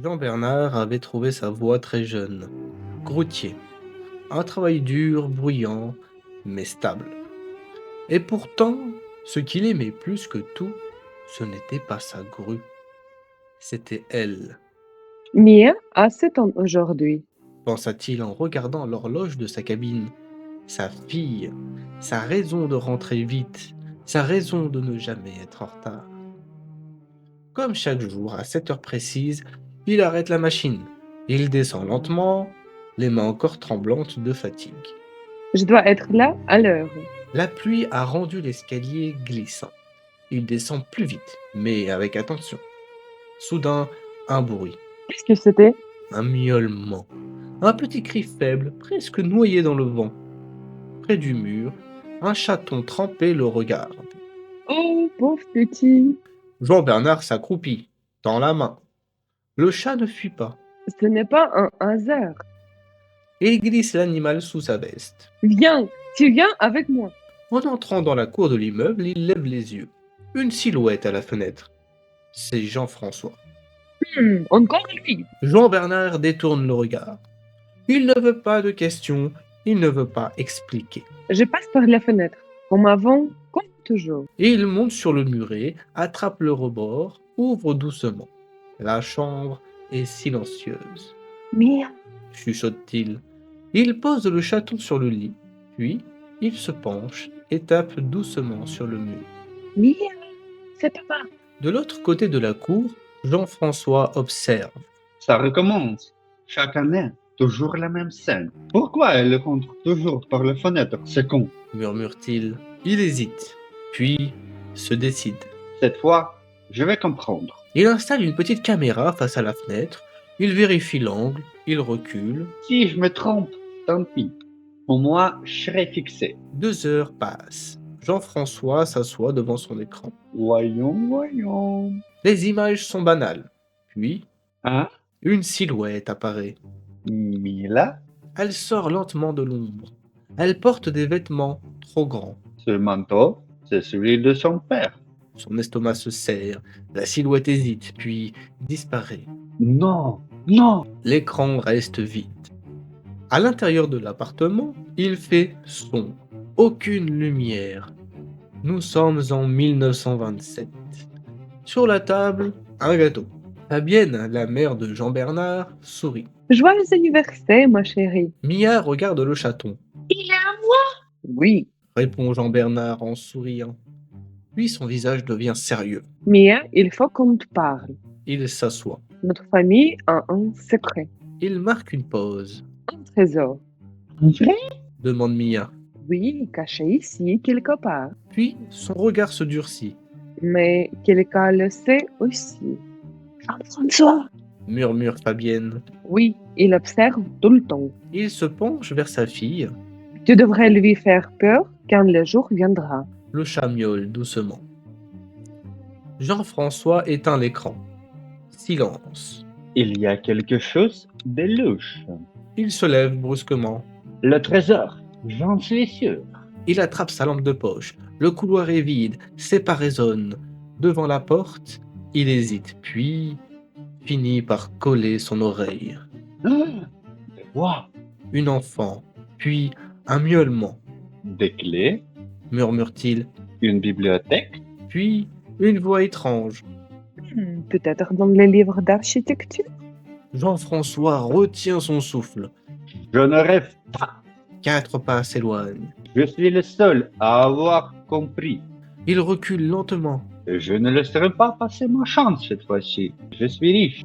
Jean-Bernard avait trouvé sa voie très jeune. Groutier. Un travail dur, bruyant, mais stable. Et pourtant, ce qu'il aimait plus que tout, ce n'était pas sa grue, c'était elle, Mia a 7 ans aujourd'hui. pensa-t-il en regardant l'horloge de sa cabine. Sa fille, sa raison de rentrer vite, sa raison de ne jamais être en retard. Comme chaque jour, à 7 heures précises, il arrête la machine. Il descend lentement, les mains encore tremblantes de fatigue. Je dois être là à l'heure. La pluie a rendu l'escalier glissant. Il descend plus vite, mais avec attention. Soudain, un bruit, Qu'est-ce que c'était? un miaulement, un petit cri faible, presque noyé dans le vent. Près du mur, un chaton trempé le regarde. Oh, pauvre petit. Jean-Bernard s'accroupit, tend la main. Le chat ne fuit pas. Ce n'est pas un hasard. Il glisse l'animal sous sa veste. Viens, tu viens avec moi. En entrant dans la cour de l'immeuble, il lève les yeux. Une silhouette à la fenêtre. C'est Jean-François. Encore lui. Jean-Bernard détourne le regard. Il ne veut pas de questions, il ne veut pas expliquer. Je passe par la fenêtre, comme avant, comme toujours. Et il monte sur le muret, attrape le rebord, ouvre doucement. La chambre est silencieuse. Mia, Chuchote-t-il. Il pose le chaton sur le lit, puis il se penche et tape doucement sur le mur. Mia, c'est papa. De l'autre côté de la cour, Jean-François observe. Ça recommence. Chaque année, toujours la même scène. Pourquoi elle rentre toujours par la fenêtre? C'est con. Murmure-t-il. Il hésite, puis se décide. Cette fois, je vais comprendre. Il installe une petite caméra face à la fenêtre, il vérifie l'angle, il recule. Si je me trompe, tant pis. Au moins, je serai fixé. 2 heures passent. Jean-François s'assoit devant son écran. Voyons. Les images sont banales. Puis, Hein? une silhouette apparaît. Mila? Elle sort lentement de l'ombre. Elle porte des vêtements trop grands. Ce manteau, c'est celui de son père. Son estomac se serre. La silhouette hésite, puis disparaît. Non. L'écran reste vide. À l'intérieur de l'appartement, il fait sombre. Aucune lumière. Nous sommes en 1927. Sur la table, un gâteau. Fabienne, la mère de Jean-Bernard, sourit. Joyeux anniversaire, ma chérie. Mia regarde le chaton. Il est à moi. Oui. Répond Jean-Bernard en souriant. Puis son visage devient sérieux. Mia, il faut qu'on te parle. Il s'assoit. Notre famille a un secret, Il marque une pause. un trésor. Vrai? Demande Mia. Oui, caché ici, quelque part. Puis son regard se durcit. Mais quelqu'un le sait aussi. Jean-François. Murmure Fabienne. Oui, il observe tout le temps. Il se penche vers sa fille. Tu devrais lui faire peur quand le jour viendra. Le chat miaule doucement. Jean-François éteint l'écran. Silence. Il y a quelque chose de louche. Il se lève brusquement. Le trésor, j'en suis sûr. Il attrape sa lampe de poche. Le couloir est vide, ses pas résonnent. Devant la porte, il hésite, puis finit par coller son oreille. Des voix, Une enfant, puis un miaulement, des clés, murmure-t-il, une bibliothèque. puis une voix étrange. Peut-être dans les livres d'architecture. Jean-François retient son souffle. Je ne rêve pas. 4 pas s'éloignent. Je suis le seul à avoir compris. Il recule lentement. Et je ne laisserai pas passer ma chance cette fois-ci. Je suis riche.